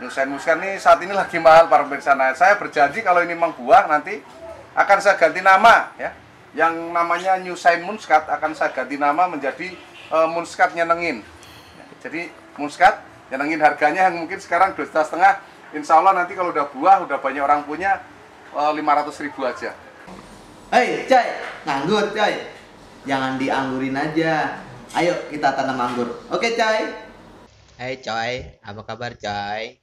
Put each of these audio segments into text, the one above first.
Muskat ini saat ini lagi mahal para pemirsa. Nah, saya berjanji kalau ini memang buah nanti akan saya ganti nama ya. Yang namanya New Shine Muskat akan saya ganti nama menjadi Muskat Nyenengin. Jadi Muskat Nyenengin harganya yang mungkin sekarang 2,5 juta. Insya Allah nanti kalau udah buah, udah banyak orang punya 500.000 aja. Hei, coy, nganggur coy. Jangan dianggurin aja. Ayo kita tanam anggur. Oke, coy. Hai coy, apa kabar coy?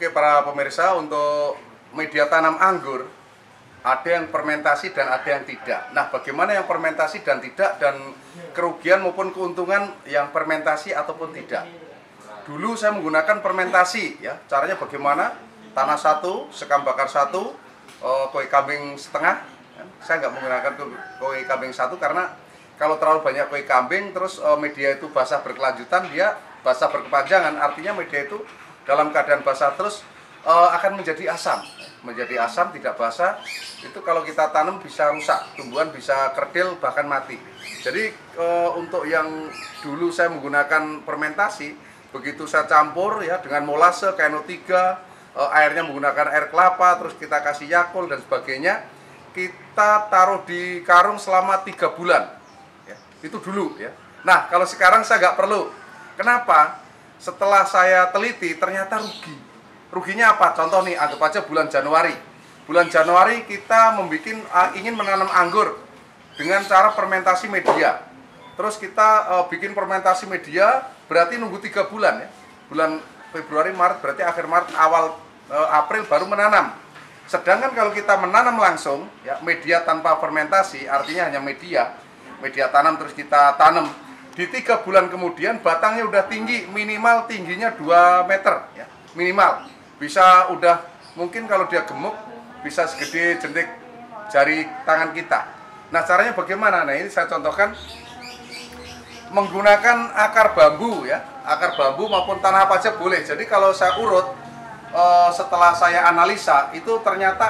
Oke para pemirsa, untuk media tanam anggur ada yang fermentasi dan ada yang tidak. Nah, bagaimana yang fermentasi dan tidak, dan kerugian maupun keuntungan yang fermentasi ataupun tidak. Dulu saya menggunakan fermentasi ya. Caranya bagaimana? Tanah 1, sekam bakar 1, koi kambing setengah. Saya nggak menggunakan koi kambing 1 karena kalau terlalu banyak koi kambing terus media itu basah berkelanjutan, dia basah berkepanjangan, artinya media itu dalam keadaan basah terus akan menjadi asam. Menjadi asam, tidak basah. Itu kalau kita tanam bisa rusak, tumbuhan bisa kerdil bahkan mati. Jadi untuk yang dulu saya menggunakan fermentasi, begitu saya campur ya dengan molase, KNO3, airnya menggunakan air kelapa, terus kita kasih Yakult dan sebagainya, kita taruh di karung selama 3 bulan. Ya, itu dulu ya. Nah, kalau sekarang saya nggak perlu. Kenapa? Setelah saya teliti ternyata rugi. Ruginya apa? Contoh nih, anggap aja bulan Januari. Bulan Januari kita ingin menanam anggur dengan cara fermentasi media. Terus kita bikin fermentasi media, berarti nunggu 3 bulan ya. Bulan Februari, Maret, berarti akhir Maret, awal April baru menanam. Sedangkan kalau kita menanam langsung, ya media tanpa fermentasi, artinya hanya media tanam terus kita tanam. Di 3 bulan kemudian batangnya udah tinggi, minimal tingginya 2 meter ya, minimal. Bisa udah, mungkin kalau dia gemuk bisa segede jentik jari tangan kita. Nah, caranya bagaimana? Nah, ini saya contohkan menggunakan akar bambu ya, akar bambu maupun tanah apa aja boleh. Jadi kalau saya urut setelah saya analisa itu ternyata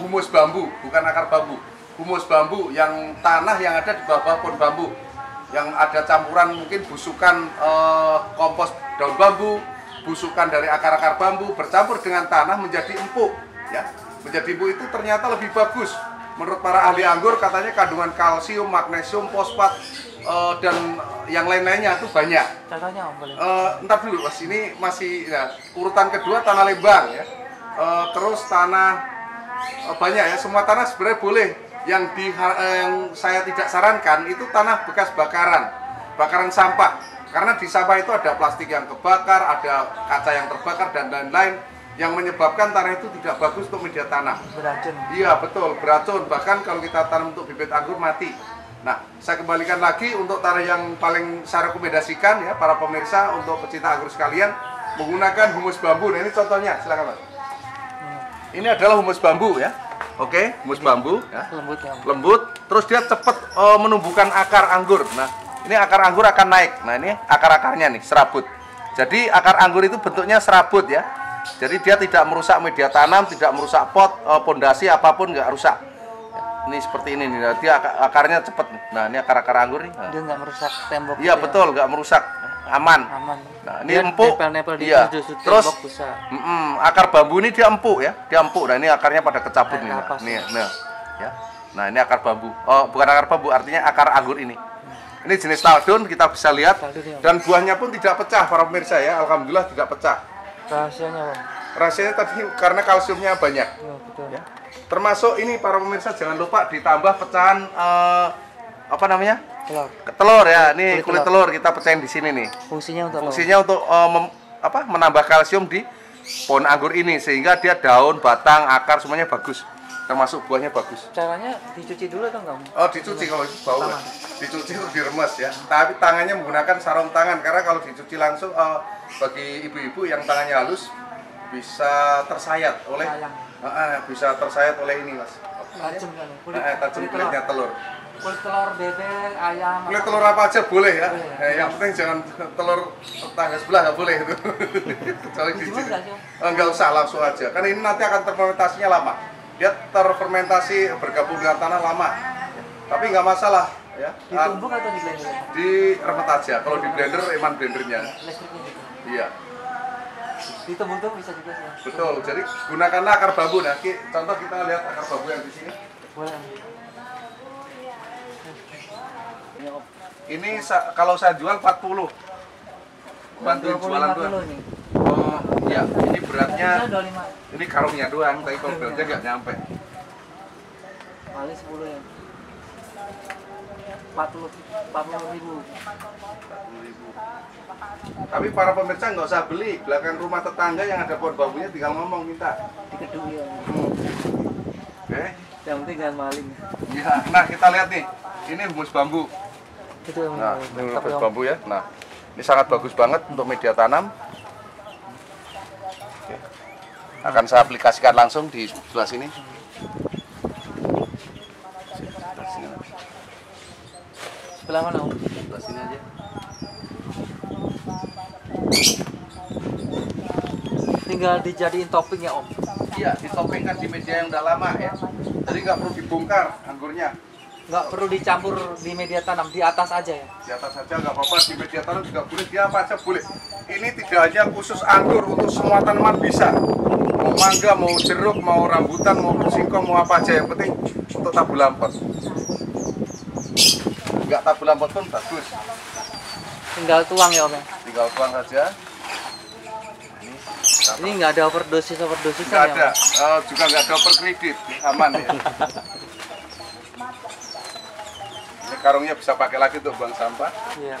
humus bambu, bukan akar bambu. Humus bambu yang tanah yang ada di bawah pohon bambu, yang ada campuran mungkin busukan kompos daun bambu, busukan dari akar-akar bambu bercampur dengan tanah menjadi empuk ya. Menjadi empuk itu ternyata lebih bagus. Menurut para ahli anggur katanya kandungan kalsium, magnesium, fosfat dan yang lain-lainnya itu banyak. Contohnya Om boleh? Entar dulu Mas, ini masih ya, urutan kedua tanah lembang ya. Terus tanah banyak ya, semua tanah sebenarnya boleh. Yang saya tidak sarankan itu tanah bekas bakaran sampah. Karena di sampah itu ada plastik yang kebakar, ada kaca yang terbakar dan lain-lain yang menyebabkan tanah itu tidak bagus untuk media tanam. Beracun. Iya betul, beracun. Bahkan kalau kita tanam untuk bibit anggur mati. Nah, saya kembalikan lagi untuk tanah yang paling saya rekomendasikan ya para pemirsa untuk pecinta anggur sekalian menggunakan humus bambu. Nah, ini contohnya, silakan Mas. Ini adalah humus bambu ya. Oke, humus bambu ya. Lembut ya Om. Lembut, terus dia cepat menumbuhkan akar anggur. Nah, ini akar anggur akan naik. Nah, ini akar-akarnya nih, serabut. Jadi akar anggur itu bentuknya serabut ya. Jadi dia tidak merusak media tanam, tidak merusak pot, pondasi apapun nggak rusak. Ini seperti ini nih, dia akarnya cepat. Nah, ini akar-akar anggur nih. Nah. Dia nggak merusak tembok. Iya betul, nggak merusak, aman. Aman. Nah, ini Dia empuk. nempel-nempel di Iya. sudut Terus tembok bisa. akar bambu ini dia empuk ya, dia empuk. Nah, ini akarnya pada kecabut nih. Kapas, Nih, nah, ya. Nah, ini akar bambu. Oh, bukan akar bambu, artinya akar anggur ini. Ini jenis taldon, kita bisa lihat. Dan buahnya pun tidak pecah, para pemirsa ya. Alhamdulillah tidak pecah. Rahasianya Om. Rasanya tadi karena kalsiumnya banyak. Iya, betul. Ya. Termasuk ini para pemirsa jangan lupa ditambah pecahan apa namanya? Telur. Telur ya. Nih Kulit kulit telur kita pecahin di sini nih. Fungsinya untuk Fungsinya untuk menambah kalsium di pohon anggur ini sehingga dia daun, batang, akar semuanya bagus. Termasuk buahnya bagus. caranya dicuci dulu atau enggak Om? Oh, dicuci kalau itu bau. Tangan. Dicuci itu diremes ya. Tapi tangannya menggunakan sarung tangan karena kalau dicuci langsung bagi ibu-ibu yang tangannya halus bisa tersayat oleh bisa tersayat oleh ini Mas. Tajam kan? Tajam kulitnya telur. Kulit telur, bebek, ayam. Kulit telur apa aja boleh ya. Boleh. Yang penting jangan telur tetangga sebelah nggak boleh itu. Kecuali di Dijemur sini. nggak sih, Om? Enggak usah langsung aja. Karena ini nanti akan terfermentasinya lama. Dia terfermentasi bergabung dengan tanah lama. Tapi nggak masalah ya. Ditumbuk atau di blender? Diremet aja. Kalau di blender eman blendernya. Listriknya gitu. Iya. Ditumbuk-tumbuk bisa juga sih. Betul. Jadi gunakanlah akar bambu. Nah, contoh kita lihat akar bambu yang di sini. Boleh. Ini Om. Ini kalau saya jual 40. Bantuin 25 jualan kilo doang. nih. Oh, iya. Ini beratnya Bisa 25. ini karungnya doang, tapi kalau beratnya nggak nyampe. Kali 10 ya. 40 ribu. 40.000. Tapi para pemirsa nggak usah beli. Belakang rumah tetangga yang ada pohon bambunya tinggal ngomong minta. Dikeduk ya. Oke. Yang penting jangan maling. Iya. Nah, kita lihat nih. Ini humus bambu. Itu yang Nah, ini mantap humus ya, Om. bambu ya. Nah, ini sangat bagus banget untuk media tanam. Oke. Akan saya aplikasikan langsung di sebelah sini. Sebelah mana Om? Sebelah sini aja. tinggal dijadiin topping ya Om. Iya, ditopengkan di media yang udah lama ya. Jadi nggak perlu dibongkar anggurnya. Nggak perlu dicampur di media tanam, di atas aja ya. Di atas saja nggak apa-apa, di media tanam juga boleh, dia apa aja boleh. Ini tidak hanya khusus anggur, untuk semua tanaman bisa. Mau mangga, mau jeruk, mau rambutan, mau singkong, mau apa aja, yang penting untuk tabu lampot. Nggak tabu lampot pun bagus, Tinggal tuang ya Om ya. tinggal tuang saja. Ini nggak ada overdosis Nggak ya ada, Om. juga nggak ada overkredit, aman ya. Ini karungnya bisa pakai lagi untuk buang sampah. Iya.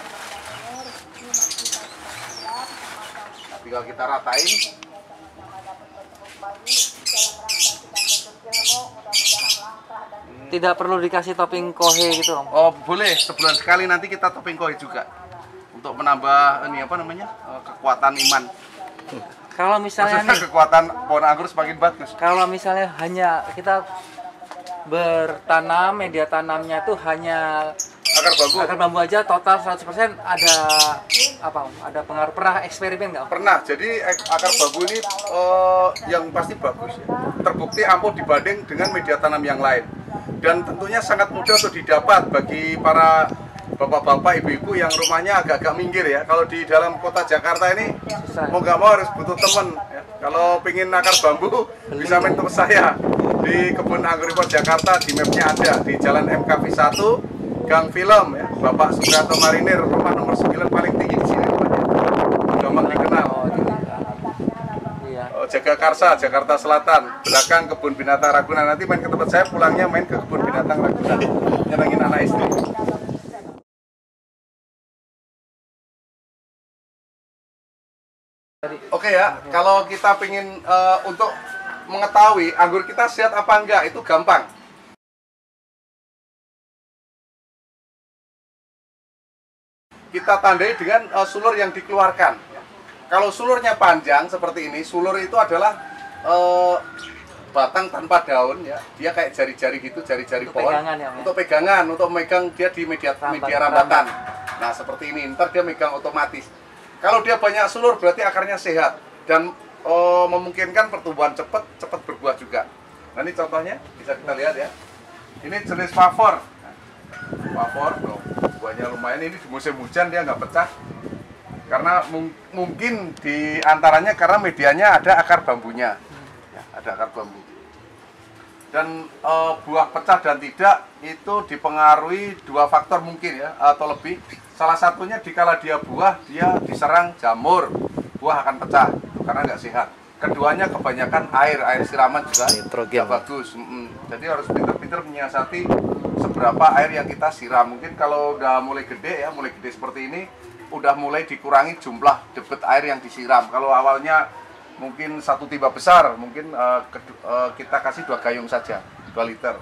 Nah, tinggal kita ratain. Tidak perlu dikasih topping kohe gitu Om. Oh boleh, sebulan sekali nanti kita topping koi juga untuk menambah ini apa namanya kekuatan iman. Kalau misalnya Maksudnya nih, kekuatan pohon anggur semakin bagus. kalau misalnya hanya kita bertanam, media tanamnya itu hanya Akar bambu akar bambu aja, total 100% ada apa Om? Ada pengaruh, pernah eksperimen nggak Om? pernah. Jadi akar bambu ini yang pasti bagus ya. Terbukti ampuh dibanding dengan media tanam yang lain. Dan tentunya sangat mudah untuk didapat bagi para bapak-bapak, ibu-ibu yang rumahnya agak-agak minggir ya. Kalau di dalam kota Jakarta ini Susah. mau nggak mau harus butuh teman ya. Kalau pingin akar bambu bisa main teman saya di kebun anggur impor Jakarta, di mapnya ada di Jalan MKV 1 Gang Film ya. Bapak Supriyanto Marinir, rumah nomor 9 paling tinggi di sini rumahnya. Gampang dikenal. Iya. Jagakarsa, Jakarta Selatan, belakang kebun binatang Ragunan. Nanti main ke tempat saya, pulangnya main ke kebun binatang Ragunan, nyenengin anak istri. Oke ya, kalau kita pengen untuk mengetahui anggur kita sehat apa enggak, itu gampang. Kita tandai dengan sulur yang dikeluarkan. Kalau sulurnya panjang seperti ini, sulur itu adalah batang tanpa daun ya. Dia kayak jari-jari gitu, jari-jari Untuk pohon. pegangan ya, Om, ya? Untuk pegangan, untuk megang dia di media rambatan. Nah, seperti ini, ntar dia megang otomatis. Kalau dia banyak sulur berarti akarnya sehat dan memungkinkan pertumbuhan cepat berbuah juga. Nah, ini contohnya bisa kita lihat ya. Ini jenis pavor. Pavor, buahnya lumayan. Ini di musim hujan dia nggak pecah. Karena mungkin di antaranya karena medianya ada akar bambunya, ya, ada akar bambu. Dan buah pecah dan tidak itu dipengaruhi dua faktor mungkin ya, atau lebih. Salah satunya dikala dia buah, dia diserang jamur, buah akan pecah karena nggak sehat. Keduanya kebanyakan air siraman juga nggak bagus. Jadi harus pintar-pintar menyiasati seberapa air yang kita siram. Mungkin kalau udah mulai gede seperti ini, udah mulai dikurangi jumlah debit air yang disiram. Kalau awalnya mungkin 1 timba besar, mungkin kita kasih 2 gayung saja, 2 liter.